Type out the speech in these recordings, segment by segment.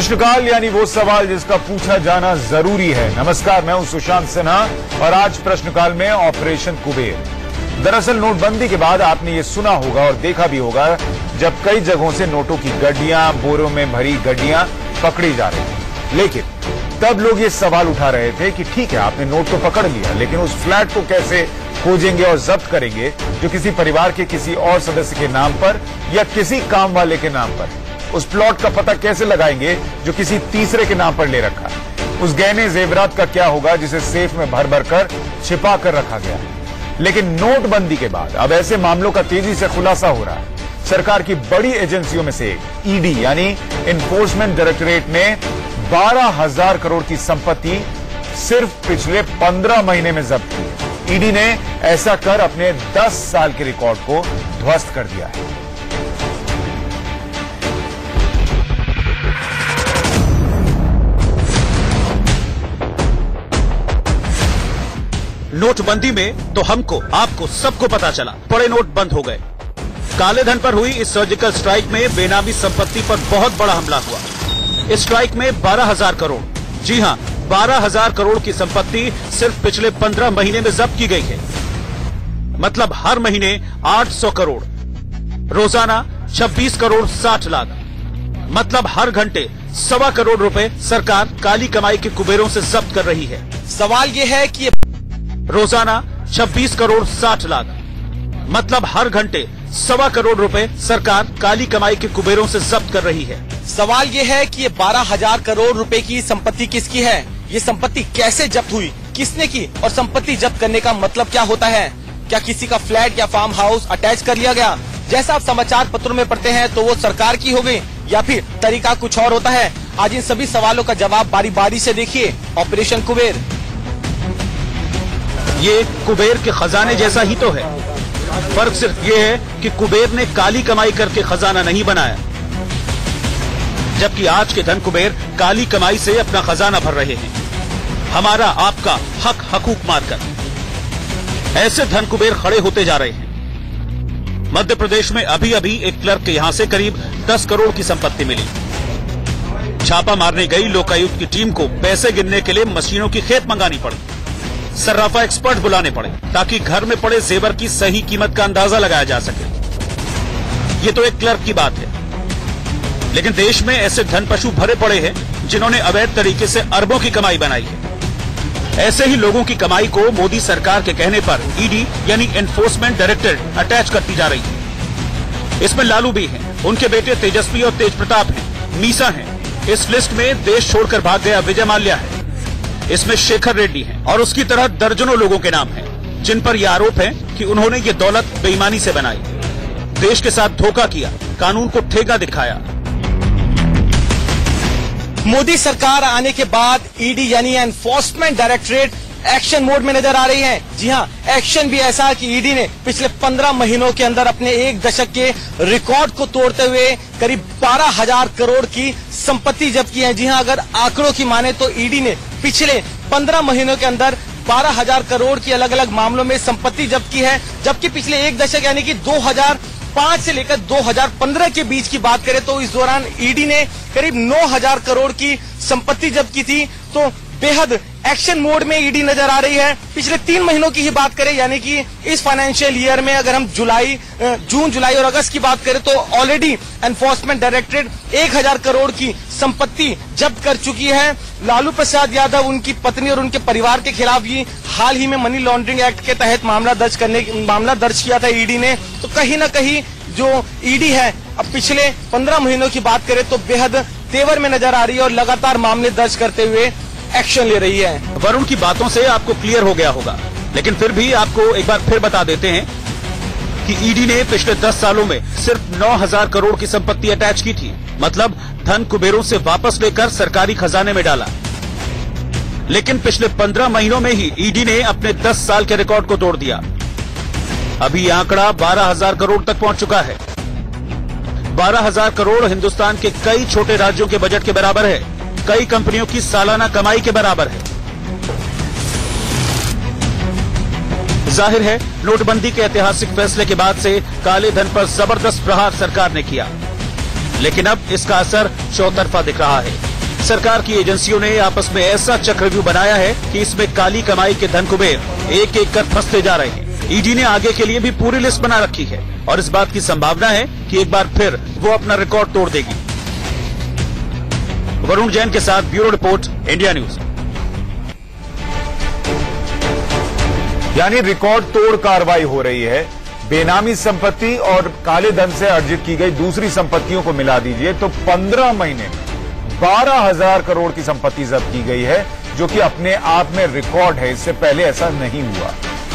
प्रश्नकाल यानी वो सवाल जिसका पूछा जाना जरूरी है। नमस्कार, मैं हूं सुशांत सिन्हा और आज प्रश्नकाल में ऑपरेशन कुबेर। दरअसल नोटबंदी के बाद आपने ये सुना होगा और देखा भी होगा जब कई जगहों से नोटों की गड्डियां, बोरों में भरी गड्डियां पकड़ी जा रही थी। लेकिन तब लोग ये सवाल उठा रहे थे कि ठीक है, आपने नोट तो पकड़ लिया, लेकिन उस फ्लैट को कैसे खोजेंगे और जब्त करेंगे जो किसी परिवार के किसी और सदस्य के नाम पर या किसी काम वाले के नाम पर। उस प्लॉट का पता कैसे लगाएंगे जो किसी तीसरे के नाम पर ले रखा है। उस गहने जेवरात का क्या होगा जिसे सेफ में भर भर कर छिपा कर रखा गया है। लेकिन नोटबंदी के बाद अब ऐसे मामलों का तेजी से खुलासा हो रहा है। सरकार की बड़ी एजेंसियों में से ईडी यानी इन्फोर्समेंट डायरेक्टरेट ने 12,000 करोड़ की संपत्ति सिर्फ पिछले 15 महीने में जब्त की है। ईडी ने ऐसा कर अपने 10 साल के रिकॉर्ड को ध्वस्त कर दिया है। नोटबंदी में तो हमको, आपको, सबको पता चला, बड़े नोट बंद हो गए। काले धन पर हुई इस सर्जिकल स्ट्राइक में बेनामी संपत्ति पर बहुत बड़ा हमला हुआ। इस स्ट्राइक में 12,000 करोड़, जी हां, 12,000 करोड़ की संपत्ति सिर्फ पिछले 15 महीने में जब्त की गई है। मतलब हर महीने 800 करोड़, रोजाना 26 करोड़ 60 लाख, मतलब हर घंटे 1.25 करोड़ रुपए सरकार काली कमाई के कुबेरों से जब्त कर रही है। सवाल ये है कि रोजाना 26 करोड़ 60 लाख, मतलब हर घंटे 1.25 करोड़ रुपए सरकार काली कमाई के कुबेरों से जब्त कर रही है। सवाल ये है कि ये 12,000 करोड़ रुपए की संपत्ति किसकी है? ये संपत्ति कैसे जब्त हुई, किसने की, और संपत्ति जब्त करने का मतलब क्या होता है? क्या किसी का फ्लैट या फार्म हाउस अटैच कर लिया गया? जैसा आप समाचार पत्रों में पढ़ते हैं तो वो सरकार की हो गई या फिर तरीका कुछ और होता है? आज इन सभी सवालों का जवाब बारी बारी से देखिए ऑपरेशन कुबेर। ये कुबेर के खजाने जैसा ही तो है। फर्क सिर्फ ये है कि कुबेर ने काली कमाई करके खजाना नहीं बनाया, जबकि आज के धन कुबेर काली कमाई से अपना खजाना भर रहे हैं, हमारा आपका हक हकूक मारकर। ऐसे धन कुबेर खड़े होते जा रहे हैं। मध्य प्रदेश में अभी अभी एक क्लर्क के यहां से करीब 10 करोड़ की संपत्ति मिली। छापा मारने गई लोकायुक्त की टीम को पैसे गिनने के लिए मशीनों की खेप मंगानी पड़ी, सर्राफा एक्सपर्ट बुलाने पड़े ताकि घर में पड़े जेवर की सही कीमत का अंदाजा लगाया जा सके। ये तो एक क्लर्क की बात है, लेकिन देश में ऐसे धन पशु भरे पड़े हैं जिन्होंने अवैध तरीके से अरबों की कमाई बनाई है। ऐसे ही लोगों की कमाई को मोदी सरकार के कहने पर ईडी यानी एनफोर्समेंट डायरेक्टरेट अटैच करती जा रही है। इसमें लालू भी हैं, उनके बेटे तेजस्वी और तेज प्रताप हैं, मीसा हैं। इस लिस्ट में देश छोड़कर भाग गया विजय माल्या है, इसमें शेखर रेड्डी हैं और उसकी तरह दर्जनों लोगों के नाम हैं जिन पर यह आरोप है कि उन्होंने ये दौलत बेईमानी से बनाई, देश के साथ धोखा किया, कानून को ठेका दिखाया। मोदी सरकार आने के बाद ईडी यानी एनफोर्समेंट डायरेक्टरेट एक्शन मोड में नजर आ रही है। जी हां, एक्शन भी ऐसा कि ईडी ने पिछले 15 महीनों के अंदर अपने एक दशक के रिकॉर्ड को तोड़ते हुए करीब 12,000 करोड़ की संपत्ति जब्त की है। जी हां, अगर आंकड़ों की माने तो ईडी ने पिछले 15 महीनों के अंदर 12,000 करोड़ की अलग अलग मामलों में संपत्ति जब्त की है, जबकि पिछले एक दशक यानी कि 2005 से लेकर 2015 के बीच की बात करें तो इस दौरान ईडी ने करीब 9,000 करोड़ की संपत्ति जब्त की थी। तो बेहद एक्शन मोड में ईडी नजर आ रही है। पिछले 3 महीनों की ही बात करें यानी कि इस फाइनेंशियल ईयर में अगर हम जून, जुलाई और अगस्त की बात करें तो ऑलरेडी एनफोर्समेंट डायरेक्टरेट 1,000 करोड़ की संपत्ति जब्त कर चुकी है। लालू प्रसाद यादव, उनकी पत्नी और उनके परिवार के खिलाफ भी हाल ही में मनी लॉन्ड्रिंग एक्ट के तहत मामला दर्ज किया था ईडी ने। तो कहीं न कहीं जो ईडी है अब पिछले 15 महीनों की बात करें तो बेहद तेवर में नजर आ रही है और लगातार मामले दर्ज करते हुए एक्शन ले रही है। वरुण की बातों से आपको क्लियर हो गया होगा, लेकिन फिर भी आपको एक बार फिर बता देते हैं कि ईडी ने पिछले 10 सालों में सिर्फ 9,000 करोड़ की संपत्ति अटैच की थी, मतलब धन कुबेरों से वापस लेकर सरकारी खजाने में डाला। लेकिन पिछले 15 महीनों में ही ईडी ने अपने 10 साल के रिकॉर्ड को तोड़ दिया। अभी आंकड़ा 12,000 करोड़ तक पहुंच चुका है। 12,000 करोड़ हिंदुस्तान के कई छोटे राज्यों के बजट के बराबर है, कई कंपनियों की सालाना कमाई के बराबर है। जाहिर है नोटबंदी के ऐतिहासिक फैसले के बाद से काले धन पर जबरदस्त प्रहार सरकार ने किया, लेकिन अब इसका असर चौतरफा दिख रहा है। सरकार की एजेंसियों ने आपस में ऐसा चक्रव्यूह बनाया है कि इसमें काली कमाई के धन कुबेर एक एक कर फंसते जा रहे हैं। ईडी ने आगे के लिए भी पूरी लिस्ट बना रखी है और इस बात की संभावना है कि एक बार फिर वो अपना रिकॉर्ड तोड़ देगी। वरुण जैन के साथ ब्यूरो रिपोर्ट, इंडिया न्यूज। यानी रिकॉर्ड तोड़ कार्रवाई हो रही है। बेनामी संपत्ति और काले धन से अर्जित की गई दूसरी संपत्तियों को मिला दीजिए तो 15 महीने में 12,000 करोड़ की संपत्ति जब्त की गई है, जो कि अपने आप में रिकॉर्ड है। इससे पहले ऐसा नहीं हुआ।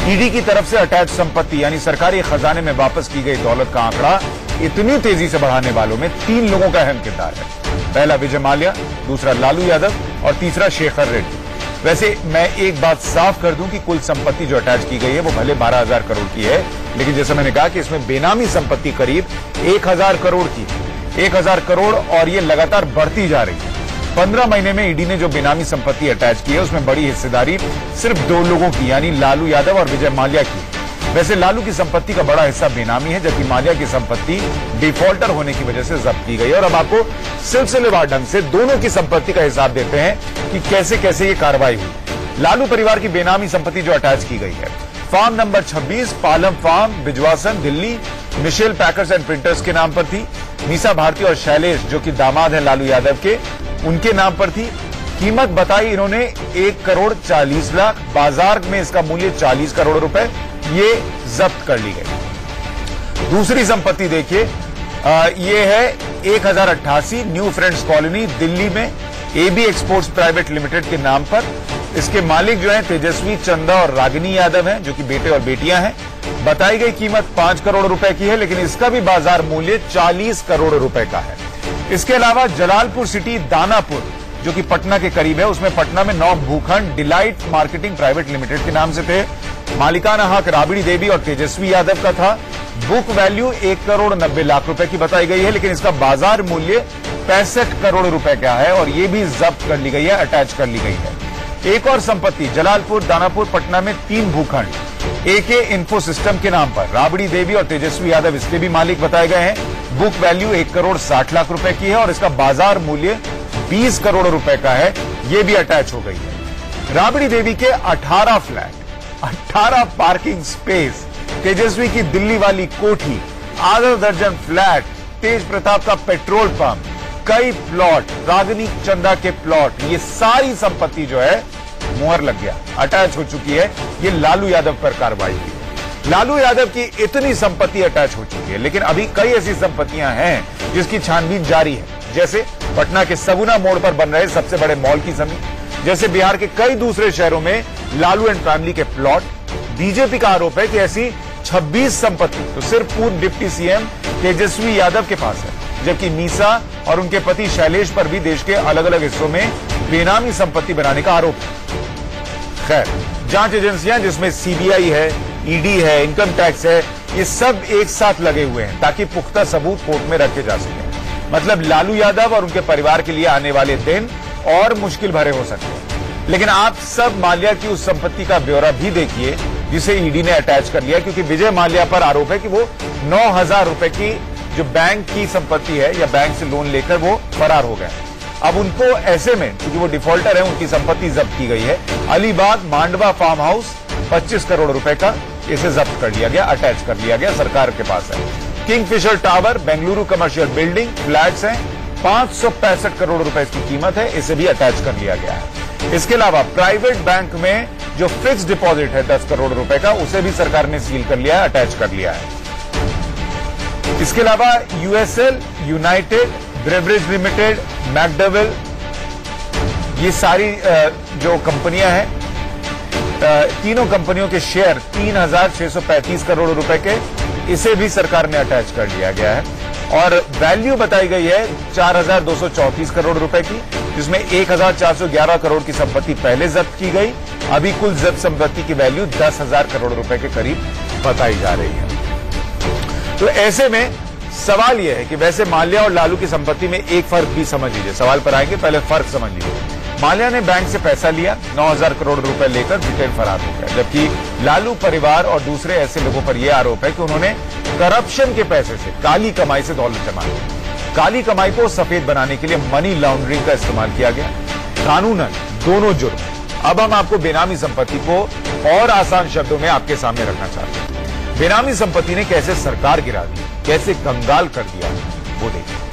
ईडी की तरफ से अटैच संपत्ति यानी सरकारी खजाने में वापस की गई दौलत का आंकड़ा इतनी तेजी से बढ़ाने वालों में 3 लोगों का अहम किरदार है। पहला विजय माल्या, दूसरा लालू यादव और तीसरा शेखर रेड्डी। वैसे मैं एक बात साफ कर दूं कि कुल संपत्ति जो अटैच की गई है वो भले 12,000 करोड़ की है, लेकिन जैसे मैंने कहा कि इसमें बेनामी संपत्ति करीब 1,000 करोड़ की है। 1,000 करोड़ और ये लगातार बढ़ती जा रही है। 15 महीने में ईडी ने जो बेनामी संपत्ति अटैच की है उसमें बड़ी हिस्सेदारी सिर्फ 2 लोगों की यानी लालू यादव और विजय माल्या की। वैसे लालू की संपत्ति का बड़ा हिस्सा बेनामी है, जबकि माल्या की संपत्ति डिफॉल्टर होने की वजह से जब्त की गई। और अब आपको सिलसिलेवार ढंग से दोनों की संपत्ति का हिसाब देते हैं कि कैसे कैसे ये कार्रवाई हुई। लालू परिवार की बेनामी संपत्ति जो अटैच की गई है, farm number 26 Palam farm Bijwasan Delhi Michelle packers and printers के नाम पर थी। मीसा भारती और शैलेश जो कि दामाद है लालू यादव के, उनके नाम पर थी। कीमत बताई इन्होंने 1 करोड़ 40 लाख, बाजार में इसका मूल्य 40 करोड़ रुपए, ये जब्त कर ली गई। दूसरी संपत्ति देखिए, ये है 1088 न्यू फ्रेंड्स कॉलोनी दिल्ली में एबी एक्सपोर्ट्स प्राइवेट लिमिटेड के नाम पर। इसके मालिक जो हैं तेजस्वी, चंदा और रागिनी यादव हैं, जो कि बेटे और बेटियां हैं। बताई गई कीमत 5 करोड़ रुपए की है, लेकिन इसका भी बाजार मूल्य 40 करोड़ रुपए का है। इसके अलावा जलालपुर सिटी दानापुर जो कि पटना के करीब है, उसमें पटना में 9 भूखंड डिलाइट मार्केटिंग प्राइवेट लिमिटेड के नाम से थे। मालिकाना हक राबड़ी देवी और तेजस्वी यादव का था। बुक वैल्यू 1 करोड़ 90 लाख रुपए की बताई गई है, लेकिन इसका बाजार मूल्य 65 करोड़ रुपए का है और ये भी जब्त कर ली गई है, अटैच कर ली गई है। एक और संपत्ति जलालपुर दानापुर पटना में 3 भूखंड एके इन्फो सिस्टम के नाम पर राबड़ी देवी और तेजस्वी यादव इसके भी मालिक बताए गए हैं। बुक वैल्यू 1 करोड़ 60 लाख रुपए की है और इसका बाजार मूल्य 20 करोड़ रुपए का है, ये भी अटैच हो गई है। राबड़ी देवी के 18 फ्लैट, 18 पार्किंग स्पेस, तेजस्वी की दिल्ली वाली कोठी, आधा दर्जन फ्लैट, तेज प्रताप का पेट्रोल पंप, कई प्लॉट, रागिनी चंदा के प्लॉट, ये सारी संपत्ति जो है मुहर लग गया, अटैच हो चुकी है। ये लालू यादव पर कार्रवाई की। लालू यादव की इतनी संपत्ति अटैच हो चुकी है, लेकिन अभी कई ऐसी संपत्तियां हैं जिसकी छानबीन जारी है। जैसे पटना के सगुना मोड़ पर बन रहे सबसे बड़े मॉल की जमीन, जैसे बिहार के कई दूसरे शहरों में लालू एंड फैमिली के प्लॉट। बीजेपी का आरोप है कि ऐसी 26 संपत्ति तो सिर्फ पूर्व डिप्टी सीएम तेजस्वी यादव के पास है, जबकि मीसा और उनके पति शैलेश पर भी देश के अलग अलग हिस्सों में बेनामी संपत्ति बनाने का आरोप है। खैर, जांच एजेंसियां जिसमें सीबीआई है, ईडी है, इनकम टैक्स है, ये सब एक साथ लगे हुए हैं ताकि पुख्ता सबूत कोर्ट में रखे जा सके। मतलब लालू यादव और उनके परिवार के लिए आने वाले दिन और मुश्किल भरे हो सकते हैं। लेकिन आप सब माल्या की उस संपत्ति का ब्यौरा भी देखिए जिसे ईडी ने अटैच कर लिया, क्योंकि विजय माल्या पर आरोप है कि वो 9,000 रुपए की जो बैंक की संपत्ति है या बैंक से लोन लेकर वो फरार हो गए। अब उनको ऐसे में, क्योंकि वो डिफॉल्टर है, उनकी संपत्ति जब्त की गई है। अलीबाग मांडवा फार्म हाउस 25 करोड़ रुपए का, इसे जब्त कर लिया गया, अटैच कर लिया गया, सरकार के पास है। Kingfisher tower Bengaluru commercial building flats हैं, 565 करोड़ रुपए इसकी कीमत है, इसे भी अटैच कर लिया गया है। इसके अलावा प्राइवेट बैंक में जो फिक्स डिपॉजिट है 10 करोड़ रुपए का, उसे भी सरकार ने सील कर लिया है, अटैच कर लिया है। इसके अलावा यूएसएल, यूनाइटेड ब्रेवरेज लिमिटेड, मैकडवेल, ये सारी जो कंपनियां हैं, तीनों कंपनियों के शेयर 3,635 करोड़ रुपए के, इसे भी सरकार ने अटैच कर लिया गया है। और वैल्यू बताई गई है 4,234 करोड़ रुपए की, जिसमें 1,411 करोड़ की संपत्ति पहले जब्त की गई। अभी कुल जब्त संपत्ति की वैल्यू 10,000 करोड़ रुपए के करीब बताई जा रही है। तो ऐसे में सवाल यह है कि वैसे माल्या और लालू की संपत्ति में एक फर्क भी समझ लीजिए। सवाल पर आएंगे, पहले फर्क समझ लीजिए। माल्या ने बैंक से पैसा लिया, 9,000 करोड़ रुपए लेकर ब्रिटेन फरार हो गया, जबकि लालू परिवार और दूसरे ऐसे लोगों पर यह आरोप है कि उन्होंने करप्शन के पैसे से, काली कमाई से दौलत जमा की। काली कमाई को सफेद बनाने के लिए मनी लॉन्ड्रिंग का इस्तेमाल किया गया। कानूनन दोनों जुर्म। अब हम आपको बेनामी संपत्ति को और आसान शब्दों में आपके सामने रखना चाहते हैं। बेनामी संपत्ति ने कैसे सरकार गिरा दी, कैसे कंगाल कर दिया, वो देखिए।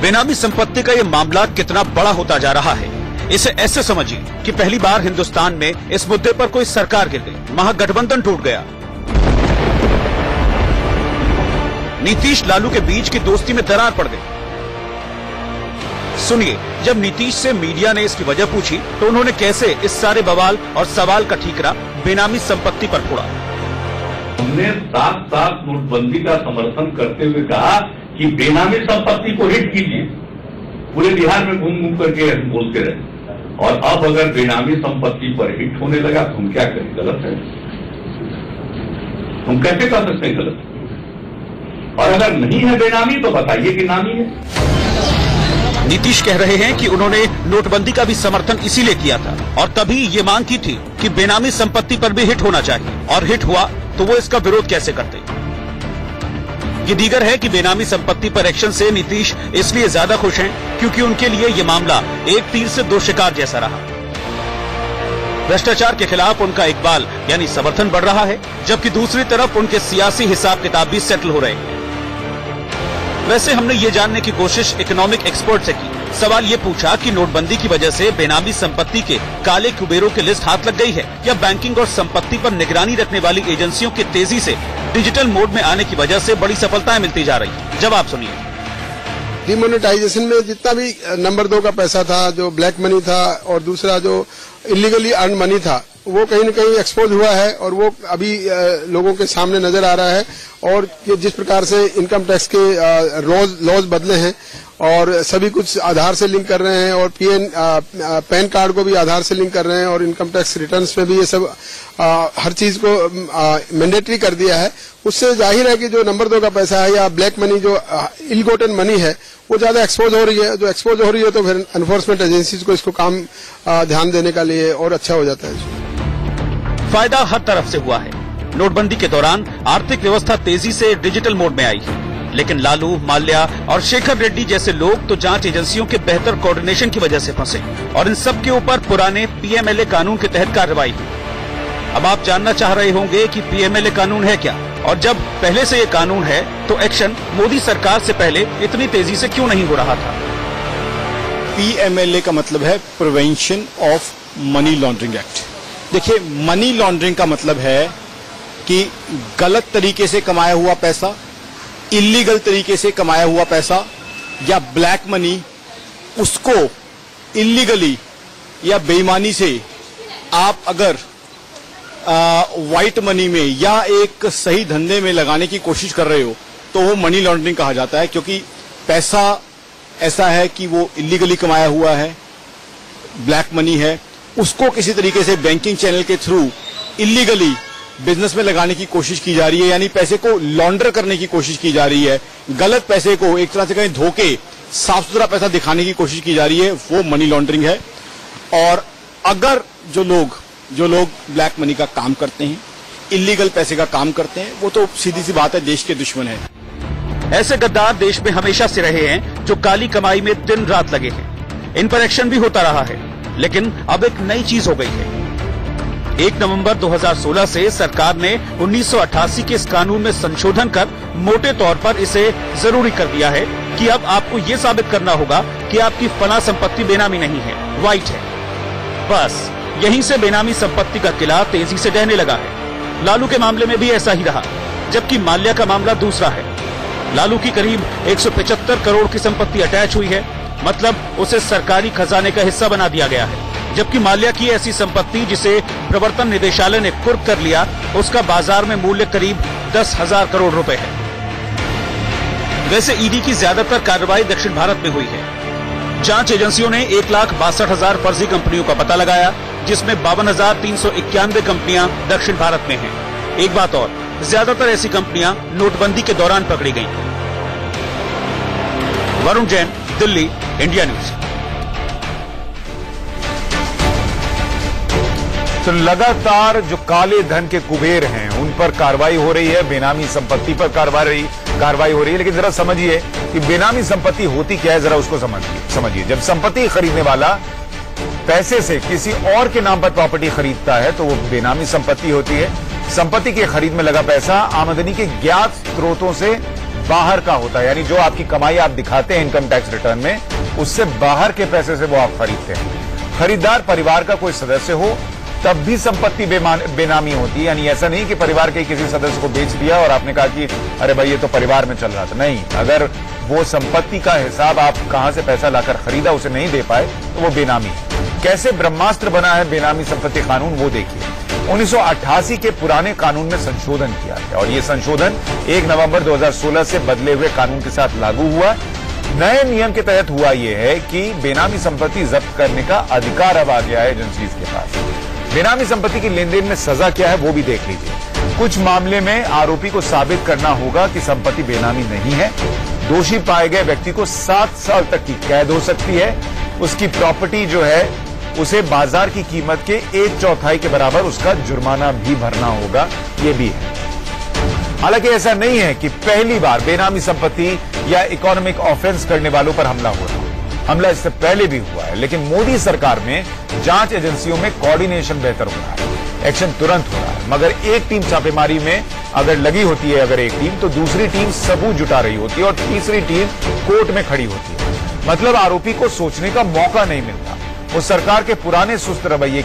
बेनामी संपत्ति का यह मामला कितना बड़ा होता जा रहा है, इसे ऐसे समझिए कि पहली बार हिंदुस्तान में इस मुद्दे पर कोई सरकार गिर गई, महागठबंधन टूट गया। नीतीश लालू के बीच की दोस्ती में दरार पड़ गई। सुनिए, जब नीतीश से मीडिया ने इसकी वजह पूछी तो उन्होंने कैसे इस सारे बवाल और सवाल का ठीकरा बेनामी संपत्ति पर फोड़ा। हमने साथ साथ नोटबंदी का समर्थन करते हुए कहा कि बेनामी संपत्ति को हिट कीजिए। पूरे बिहार में घूम घूम करके बोलते रहे, और अब अगर बेनामी संपत्ति पर हिट होने लगा तो हम क्या करें? गलत है। हम कैसे कर सकते हैं गलत? और अगर नहीं है बेनामी तो बताइए कि नामी है। नीतीश कह रहे हैं कि उन्होंने नोटबंदी का भी समर्थन इसीलिए किया था और तभी ये मांग की थी कि बेनामी संपत्ति पर भी हिट होना चाहिए, और हिट हुआ तो वो इसका विरोध कैसे करते। ये दीगर है कि बेनामी संपत्ति पर एक्शन से नीतीश इसलिए ज्यादा खुश हैं क्योंकि उनके लिए ये मामला एक तीर से दो शिकार जैसा रहा। भ्रष्टाचार के खिलाफ उनका इकबाल यानी समर्थन बढ़ रहा है, जबकि दूसरी तरफ उनके सियासी हिसाब किताब भी सेटल हो रहे हैं। वैसे हमने ये जानने की कोशिश इकोनॉमिक एक्सपर्ट से की। सवाल ये पूछा कि नोटबंदी की वजह से बेनामी संपत्ति के काले कुबेरों की लिस्ट हाथ लग गई है या बैंकिंग और संपत्ति पर निगरानी रखने वाली एजेंसियों की तेजी से डिजिटल मोड में आने की वजह से बड़ी सफलताएं मिलती जा रही है। जवाब सुनिए। डिमोनेटाइजेशन में जितना भी नंबर 2 का पैसा था, जो ब्लैक मनी था, और दूसरा जो इलीगली अर्न मनी था, वो कहीं न कहीं एक्सपोज हुआ है और वो अभी लोगों के सामने नजर आ रहा है। और ये जिस प्रकार से इनकम टैक्स के लॉज बदले हैं और सभी कुछ आधार से लिंक कर रहे हैं, और पैन कार्ड को भी आधार से लिंक कर रहे हैं, और इनकम टैक्स रिटर्न्स में भी ये सब हर चीज को मैंडेटरी कर दिया है। उससे जाहिर है कि जो नंबर 2 का पैसा है या ब्लैक मनी, जो इलगोटन मनी है, वो ज्यादा एक्सपोज हो रही है। जो एक्सपोज हो रही है तो फिर एनफोर्समेंट एजेंसीज को इसको काम ध्यान देने का लिए और अच्छा हो जाता है। फायदा हर तरफ से हुआ है। नोटबंदी के दौरान आर्थिक व्यवस्था तेजी से डिजिटल मोड में आई है, लेकिन लालू, माल्या और शेखर रेड्डी जैसे लोग तो जांच एजेंसियों के बेहतर कोऑर्डिनेशन की वजह से फंसे, और इन सब के ऊपर पुराने पीएमएलए कानून के तहत कार्रवाई हुई। अब आप जानना चाह रहे होंगे कि पीएमएलए कानून है क्या, और जब पहले से ये कानून है तो एक्शन मोदी सरकार से पहले इतनी तेजी से क्यों नहीं हो रहा था। पीएमएलए का मतलब है prevention of money laundering act. देखिए, मनी लॉन्ड्रिंग का मतलब है कि गलत तरीके से कमाया हुआ पैसा, इलीगल तरीके से कमाया हुआ पैसा या ब्लैक मनी, उसको इलीगली या बेईमानी से आप अगर व्हाइट मनी में या एक सही धंधे में लगाने की कोशिश कर रहे हो तो वो मनी लॉन्ड्रिंग कहा जाता है, क्योंकि पैसा ऐसा है कि वो इलीगली कमाया हुआ है, ब्लैक मनी है, उसको किसी तरीके से बैंकिंग चैनल के थ्रू इलीगली बिजनेस में लगाने की कोशिश की जा रही है, यानी पैसे को लॉन्डर करने की कोशिश की जा रही है। गलत पैसे को एक तरह से कहीं धोके साफ सुथरा पैसा दिखाने की कोशिश की जा रही है, वो मनी लॉन्ड्रिंग है। और अगर जो लोग ब्लैक मनी का काम करते हैं, इलीगल पैसे का काम करते हैं, वो तो सीधी सी बात है, देश के दुश्मन है। ऐसे गद्दार देश में हमेशा से रहे हैं जो काली कमाई में दिन रात लगे हैं। इन पर एक्शन भी होता रहा है, लेकिन अब एक नई चीज हो गई है। 1 नवंबर 2016 से सरकार ने 1988 के इस कानून में संशोधन कर मोटे तौर पर इसे जरूरी कर दिया है कि अब आपको ये साबित करना होगा कि आपकी फला संपत्ति बेनामी नहीं है, व्हाइट है। बस यहीं से बेनामी संपत्ति का किला तेजी से ढहने लगा है। लालू के मामले में भी ऐसा ही रहा, जबकि माल्या का मामला दूसरा है। लालू की करीब 175 करोड़ की संपत्ति अटैच हुई है, मतलब उसे सरकारी खजाने का हिस्सा बना दिया गया है। जबकि माल्या की ऐसी संपत्ति जिसे प्रवर्तन निदेशालय ने कुर्क कर लिया, उसका बाजार में मूल्य करीब 10,000 करोड़ रुपए है। वैसे ईडी की ज्यादातर कार्रवाई दक्षिण भारत में हुई है। जांच एजेंसियों ने 1,62,000 फर्जी कंपनियों का पता लगाया, जिसमें 52,391 कंपनियां दक्षिण भारत में हैं। एक बात और, ज्यादातर ऐसी कंपनियां नोटबंदी के दौरान पकड़ी गईं। Varun Jain, Delhi, India news. तो लगातार जो काले धन के कुबेर हैं उन पर कार्रवाई हो रही है, बेनामी संपत्ति पर कार्रवाई हो रही है। लेकिन जरा समझिए कि बेनामी संपत्ति होती क्या है, जरा उसको समझिए। जब संपत्ति खरीदने वाला पैसे से किसी और के नाम पर प्रॉपर्टी खरीदता है तो वो बेनामी संपत्ति होती है। संपत्ति के खरीद में लगा पैसा आमदनी के ज्ञात स्रोतों से बाहर का होता है, यानी जो आपकी कमाई आप दिखाते हैं इनकम टैक्स रिटर्न में, उससे बाहर के पैसे से वो आप खरीदते हैं। खरीदार परिवार का कोई सदस्य हो तब भी संपत्ति बेनामी होती है, यानी ऐसा नहीं कि परिवार के किसी सदस्य को बेच दिया और आपने कहा कि अरे भाई ये तो परिवार में चल रहा था। नहीं, अगर वो संपत्ति का हिसाब आप कहां से पैसा लाकर खरीदा उसे नहीं दे पाए तो वो बेनामी है। कैसे ब्रह्मास्त्र बना है बेनामी संपत्ति कानून, वो देखिए। 1988 के पुराने कानून में संशोधन किया गया और ये संशोधन 1 नवंबर 2016 से बदले हुए कानून के साथ लागू हुआ। नए नियम के तहत हुआ यह है कि बेनामी संपत्ति जब्त करने का अधिकार अब आ गया है एजेंसीज के पास। बेनामी संपत्ति की लेन देन में सजा क्या है वो भी देख लीजिए। कुछ मामले में आरोपी को साबित करना होगा कि संपत्ति बेनामी नहीं है। दोषी पाए गए व्यक्ति को 7 साल तक की कैद हो सकती है। उसकी प्रॉपर्टी जो है उसे बाजार की कीमत के 1/4 के बराबर उसका जुर्माना भी भरना होगा, ये भी है। हालांकि ऐसा नहीं है कि पहली बार बेनामी संपत्ति या इकोनॉमिक ऑफेंस करने वालों पर हमला हो रहा है। हमला इससे पहले भी हुआ है, लेकिन मोदी सरकार में जांच एजेंसियों में कोऑर्डिनेशन बेहतर हो रहा है, एक्शन तुरंत हो रहा है। मगर एक टीम छापेमारी में अगर लगी होती है, अगर एक टीम, तो दूसरी टीम सबूत जुटा रही होती है और तीसरी टीम कोर्ट में खड़ी होती है। मतलब आरोपी को सोचने का मौका नहीं मिलता। वो सरकार के पुराने सुस्त रवैये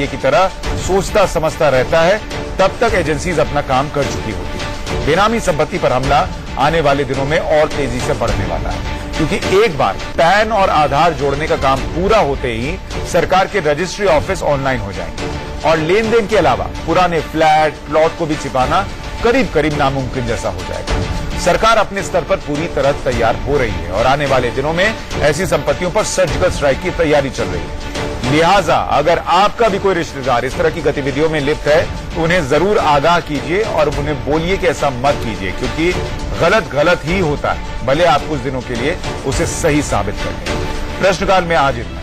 की तरह सोचता समझता रहता है, तब तक एजेंसीज अपना काम कर चुकी होती है। बेनामी संपत्ति पर हमला आने वाले दिनों में और तेजी से बढ़ने वाला है, क्योंकि एक बार पैन और आधार जोड़ने का काम पूरा होते ही सरकार के रजिस्ट्री ऑफिस ऑनलाइन हो जाएंगे और लेन देन के अलावा पुराने फ्लैट प्लॉट को भी छिपाना करीब करीब नामुमकिन जैसा हो जाएगा। सरकार अपने स्तर पर पूरी तरह तैयार हो रही है और आने वाले दिनों में ऐसी संपत्तियों पर सर्जिकल स्ट्राइक की तैयारी चल रही है। लिहाजा अगर आपका भी कोई रिश्तेदार इस तरह की गतिविधियों में लिप्त है तो उन्हें जरूर आगाह कीजिए और उन्हें बोलिए कि ऐसा मत कीजिए, क्योंकि गलत ही होता है, भले आप कुछ दिनों के लिए उसे सही साबित कर लें। प्रश्नकाल में आज इतना।